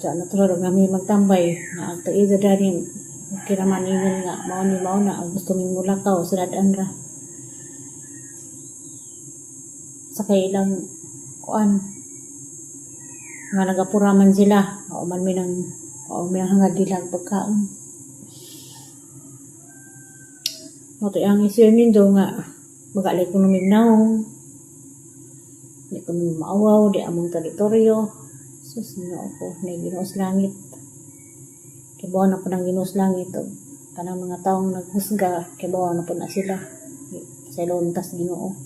Diyan na tulad kami magtambay na ang taida dani kinamaningan nga mao na ang gusto ming mulakaw sinadan ra sa kailang kuan nga nagapuraman sila o man minang hangad dilang pagkaon. Moto ang isip nindo nga magali ko numignaw di ko maawaw di among teritoryo sus na ako na Ginoo sa langit Kibaw na po ng Ginos langit o kanang mga taong naghusga, kibaw na po na sila. Sa iluntas Ginoo.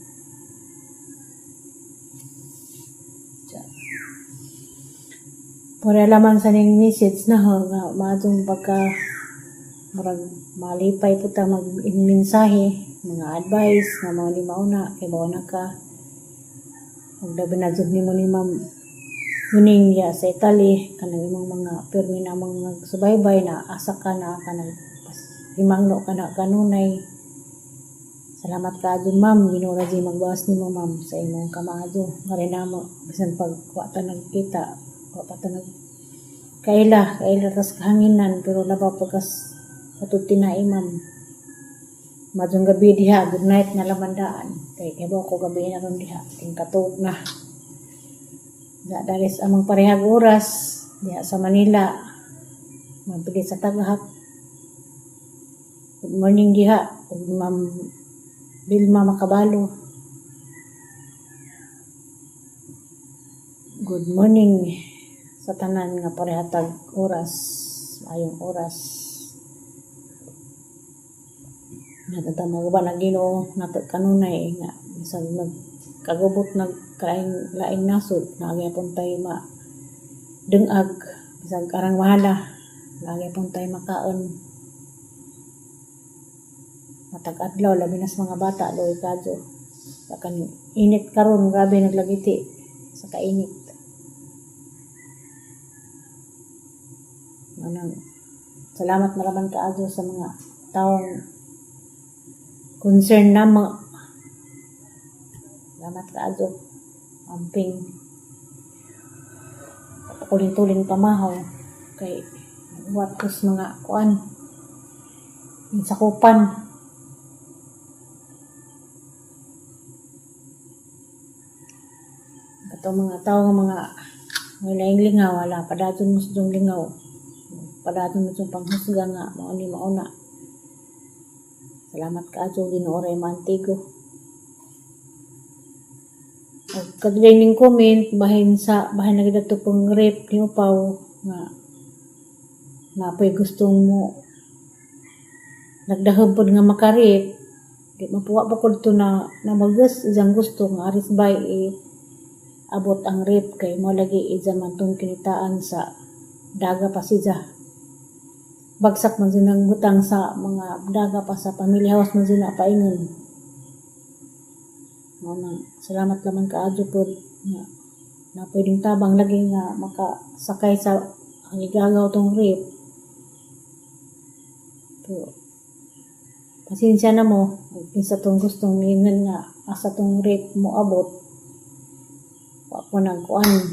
Para lamang sa ning message na ho, nga maadong pagka murag malipay po ta mag-mensahe, mga advice, nga mga limauna, kibaw na ka. Magdabi na dyan nimo ni Ma'am Yuning ya sa Italy, kanang imong mga pirmi namang nagsubaybay na asa ka na kanang himangno ka na kanunay. Salamat ka dyan Ma'am, ginura dyan magbawas nimo Ma'am sa imong kamado. Nga rin namo, bisan pag wata nagkita, wata kaila tas kahanginan, pero labaw pagkas patuti na Ma'am. Madong gabi diha, good night na lamandaan. Kay kibaw ko gabi na ron diha, tingkatog na. Daris amang parehag oras diha sa Manila. Mabilis sa tagahap. Good morning diha, Ma'am Vilma Makabalo. Good morning sa tanan nga parehatag oras, ayong oras. Natatama ba na Ginoo nato kanunay nga bisan nagkagubot laing nasod na agapon tayo dungag bisan karang mahala na agapon tayo makaon matag adlaw labi na sa mga bata loy kadyo kan init karon grabe naglagiti sa kainit. Salamat maraman kaadyo sa mga taong concern namo. Salamat kaadyo. Amping pakulin-tulin pamahaw kay buhat ko sa mga kuan sakupan. Katong mga tao nga mga laing lingaw, wala padaton mo sa lingaw. Padaton mo sa panghusga nga mao ni mauna. Salamat kaadyo Ginoo ray mantigo. Kaglayning comment bahin nagdato pong rape ni upaw nga napoy gustong mo nagdahom pod nga makarip di mapuwa pa pod to na magas isang gusto nga aris bay abot ang rape kay mo lagi isa man tong kinitaan sa daga pa siya. Bagsak man sinang butang sa mga daga pa sa family house man sina paingon. Salamat naman kaadyo po na pwedeng tabang lagi nga makasakay sa ang igagaw tong rape. Pero pasensya na mo isa tong gustong mingan nga asa tong rape mo abot. Ako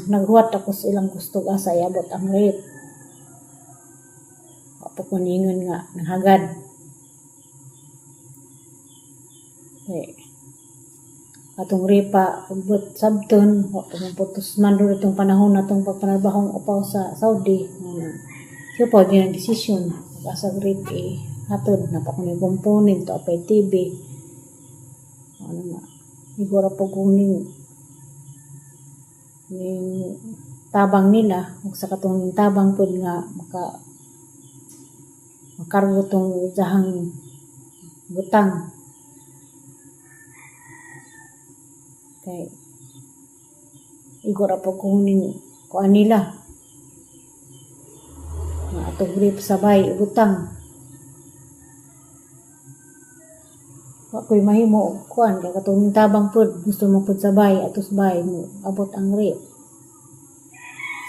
naghuwat ako sa ilang gusto asa iabot ang rape. Pakuningan nga nahagad. Atong ripa but sabton putos man do itong panahon natong pagpanarbahong upaw sa Saudi. Siya po din ang desisyon asag rip hatod na pa kuning component to apay TV. Igora po kuning tabang nila ug sa katong tabang pud nga makargo tong jahang butang kay igora po kunin kuan nila nga atong grip sabay butang ako'y mahimo kuan kay katong tabang pud gusto mo pud sabay atos bay mo abot ang rip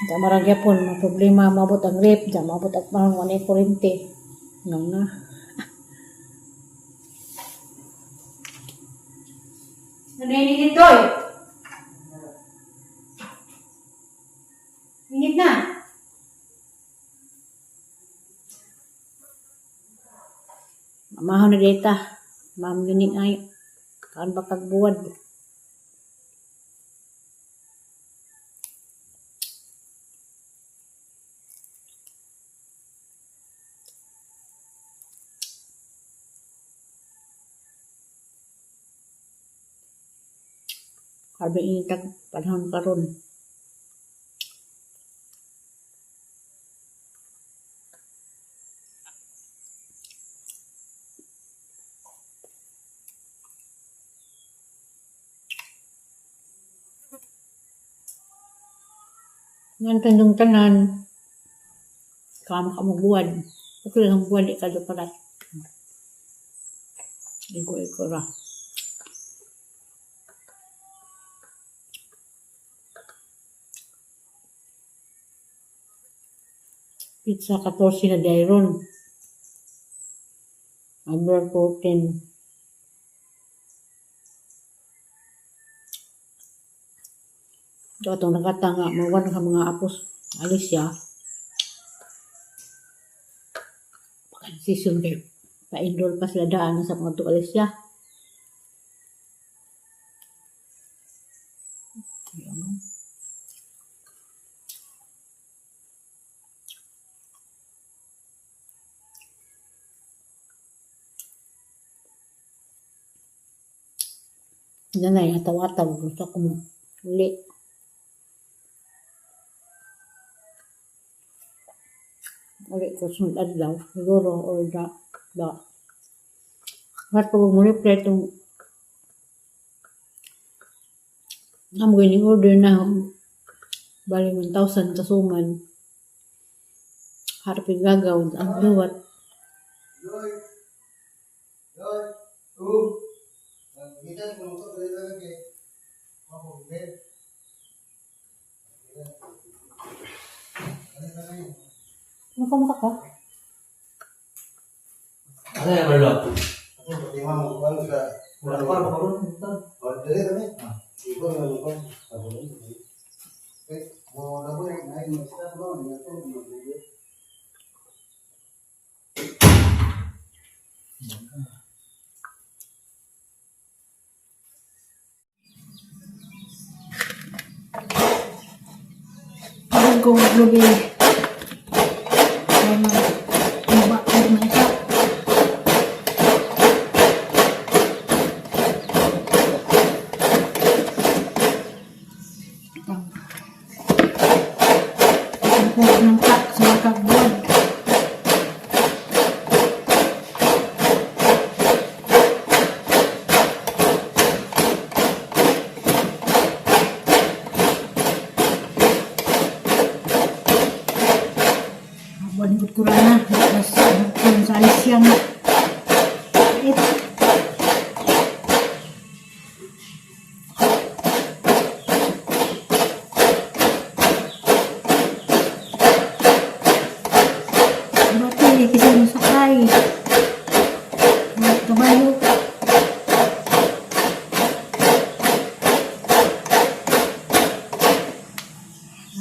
sa maragyapon mo problema maabot ang rip ja maabot at parang wala kurente nang na. Nanay dito. Init na. Mamahaw na data. Ma'am Yuning ay. Kaan ba kagbuwad? Karbe initag panahon karon. Ngayon tandong tanan, kama ka magbuwan. Ako lang buwan, di ka do parat. Iko ra. Pizza 14 na dayron. Under 14. Ito itong nakatanga. Mawan ka mga apos. Alicia. Season kay pa-enroll pa sila daan sa mga to Alicia. Ayan. Nanay, ataw-ataw. Gusto ko mo. Uli. Uli ko sunod adlaw. Siguro or da. At pag muli pretong namoy ni order na bali 1,000 kasuman. Harapin gagaw. Ang luwat. Maka ka? Ano yung marlo? Ako, lima mo kuwan sa... Wala ko lang marunong. Dali kami. Ikaw na mo kuwan. Okay. Mo labo na ay mag-start mo niya to mag-video. Go lubi. Iba na isa. Ang nampak sa magkabuan. Buwan ko na. Tapos sa Alicia nga. Ito. Bati, kasi masakay. Kabayo.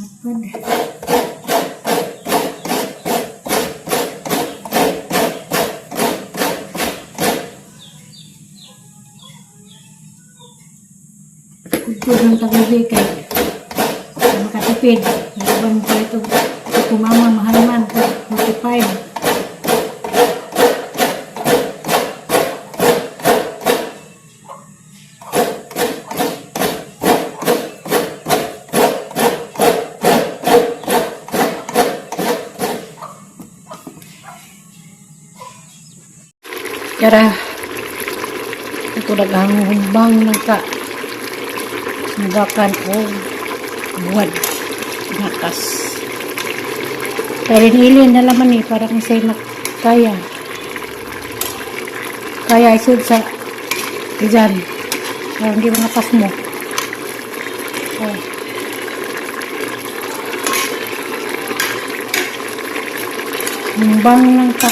Lapad. Kultur ng tagubig kay makatipid. Nagabang ko ito. Kumama, mahal man. 45. Kaya ito naghangumbang ng ka nabakan o buwan nakas. Kaya rin na laman eh, para kung sa'yo kaya isod sa izan para hindi mangapas mo. Oh. Humbang ng ka